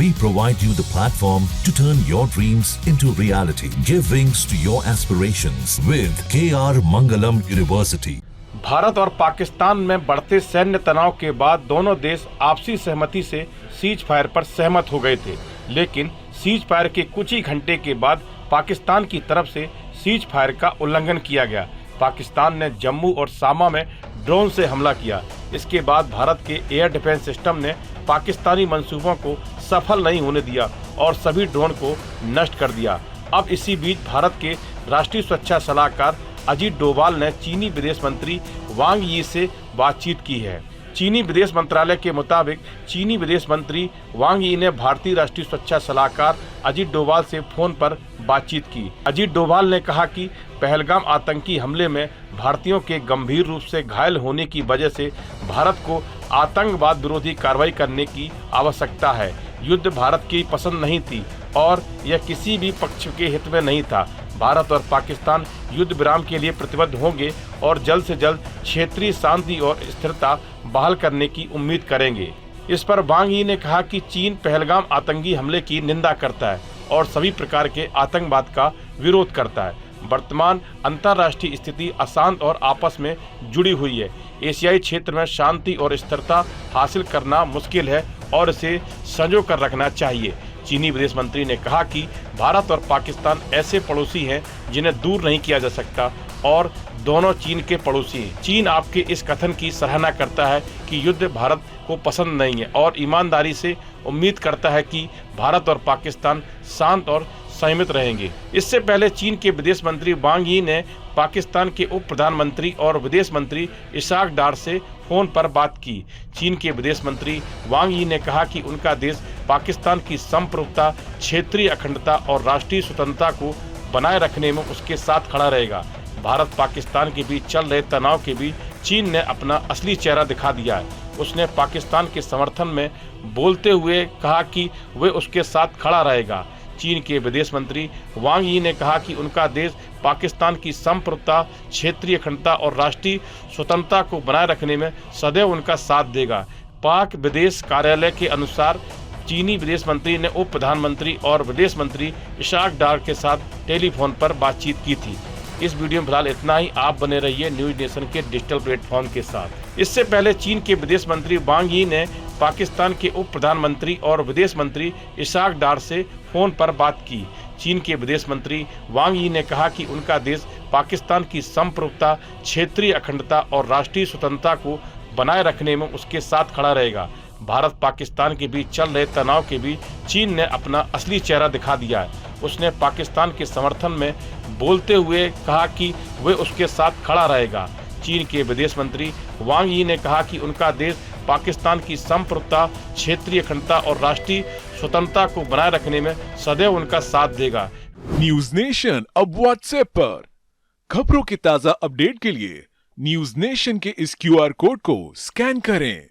We provide you the platform to turn your dreams into reality. Give wings to your aspirations with KR Mangalam University. Bharat और पाकिस्तान में बढ़ते सैन्य तनाव के बाद दोनों देश आपसी सहमति से सीज फायर पर सहमत हो गए थे, लेकिन सीज फायर के कुछ ही घंटे के बाद पाकिस्तान की तरफ से सीज फायर का उल्लंघन किया गया। पाकिस्तान ने जम्मू और सामा में ड्रोन से हमला किया। इसके बाद भारत के एयर डिफेंस सिस्टम ने पाकिस्तानी मंसूबों को सफल नहीं होने दिया और सभी ड्रोन को नष्ट कर दिया। अब इसी बीच भारत के राष्ट्रीय सुरक्षा सलाहकार अजीत डोभाल ने चीनी विदेश मंत्री वांग यी से बातचीत की है। चीनी विदेश मंत्रालय के मुताबिक चीनी विदेश मंत्री वांग यी ने भारतीय राष्ट्रीय सुरक्षा सलाहकार अजीत डोभाल से फोन पर बातचीत की। अजीत डोभाल ने कहा कि पहलगाम आतंकी हमले में भारतीयों के गंभीर रूप से घायल होने की वजह से भारत को आतंकवाद विरोधी कार्रवाई करने की आवश्यकता है। युद्ध भारत की पसंद नहीं थी और यह किसी भी पक्ष के हित में नहीं था। भारत और पाकिस्तान युद्ध विराम के लिए प्रतिबद्ध होंगे और जल्द से जल्द क्षेत्रीय शांति और स्थिरता बहाल करने की उम्मीद करेंगे। इस पर वांग यी ने कहा कि चीन पहलगाम आतंकी हमले की निंदा करता है और सभी प्रकार के आतंकवाद का विरोध करता है। वर्तमान अंतर्राष्ट्रीय स्थिति अशांत और आपस में जुड़ी हुई है। एशियाई क्षेत्र में शांति और स्थिरता हासिल करना मुश्किल है और इसे संजो कर रखना चाहिए। चीनी विदेश मंत्री ने कहा कि भारत और पाकिस्तान ऐसे पड़ोसी हैं जिन्हें दूर नहीं किया जा सकता और दोनों चीन के पड़ोसी हैं। चीन आपके इस कथन की सराहना करता है कि युद्ध भारत को पसंद नहीं है और ईमानदारी से उम्मीद करता है कि भारत और पाकिस्तान शांत और संयमित रहेंगे। इससे पहले चीन के विदेश मंत्री वांग यी ने पाकिस्तान के उप प्रधानमंत्री और विदेश मंत्री इशाक डार से फोन पर बात की। चीन के विदेश मंत्री वांग यी ने कहा कि उनका देश पाकिस्तान की संप्रभुता, क्षेत्रीय अखंडता और राष्ट्रीय स्वतंत्रता को बनाए रखने में उसके साथ खड़ा रहेगा। भारत पाकिस्तान के बीच चल रहे तनाव के बीच चीन ने अपना असली चेहरा दिखा दिया है। उसने पाकिस्तान के समर्थन में बोलते हुए कहा कि वे उसके साथ खड़ा रहेगा। चीन के विदेश मंत्री वांग यी ने कहा कि उनका देश पाकिस्तान की संप्रभुता, क्षेत्रीय अखंडता और राष्ट्रीय स्वतंत्रता को बनाए रखने में सदैव उनका साथ देगा। पाक विदेश कार्यालय के अनुसार चीनी विदेश मंत्री ने उप प्रधानमंत्री और विदेश मंत्री इशाक डार के साथ टेलीफोन पर बातचीत की थी। इस वीडियो में फिलहाल इतना ही। आप बने रहिए न्यूज नेशन के डिजिटल प्लेटफॉर्म के साथ। इससे पहले चीन के विदेश मंत्री वांग यी ने पाकिस्तान के उप प्रधानमंत्री और विदेश मंत्री इशाक डार से फोन पर बात की। चीन के विदेश मंत्री वांग यी ने कहा कि उनका देश पाकिस्तान की संप्रभुता, क्षेत्रीय अखंडता और राष्ट्रीय स्वतंत्रता को बनाए रखने में उसके साथ खड़ा रहेगा। भारत पाकिस्तान के बीच चल रहे तनाव के बीच चीन ने अपना असली चेहरा दिखा दिया है। उसने पाकिस्तान के समर्थन में बोलते हुए कहा कि वे उसके साथ खड़ा रहेगा। चीन के विदेश मंत्री वांग यी ने कहा कि उनका देश पाकिस्तान की संप्रभुता, क्षेत्रीय अखंडता और राष्ट्रीय स्वतंत्रता को बनाए रखने में सदैव उनका साथ देगा। न्यूज नेशन अब व्हाट्सएप पर खबरों की ताजा अपडेट के लिए न्यूज नेशन के इस QR कोड को स्कैन करें।